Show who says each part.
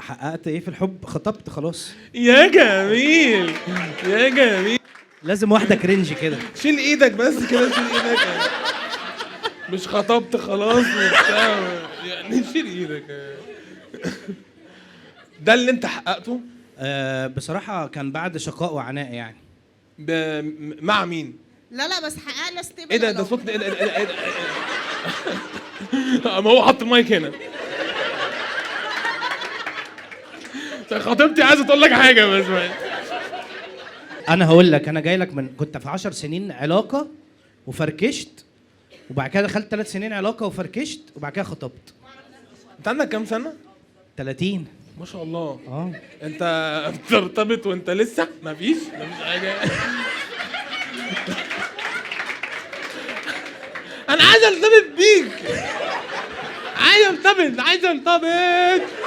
Speaker 1: حققت ايه في الحب؟ خطبت خلاص.
Speaker 2: يا جميل يا جميل.
Speaker 1: لازم واحده كرنج كده.
Speaker 2: شيل ايدك بس كده، شيل ايدك. مش خطبت خلاص وبتاع يعني، شيل ايدك. ده اللي انت حققته؟
Speaker 1: بصراحه كان بعد شقاء وعناء يعني.
Speaker 2: مع مين؟
Speaker 3: لا بس حققنا ستيبل.
Speaker 2: ايه ده صوت ايه ده؟ ما هو حط المايك هنا. خطيبتي عايزه تقول لك حاجه بس.
Speaker 1: انا هقول لك، انا جاي لك من كنت في 10 سنين علاقه وفركشت، وبعد كده دخلت 3 سنين علاقه وفركشت، وبعد كده خطبت.
Speaker 2: انت عندك كام سنه؟
Speaker 1: 30.
Speaker 2: ما شاء الله.
Speaker 1: اه
Speaker 2: انت بترتبط وانت لسه مفيش حاجه. انا عايز ارتبط بيك، عايز ارتبط.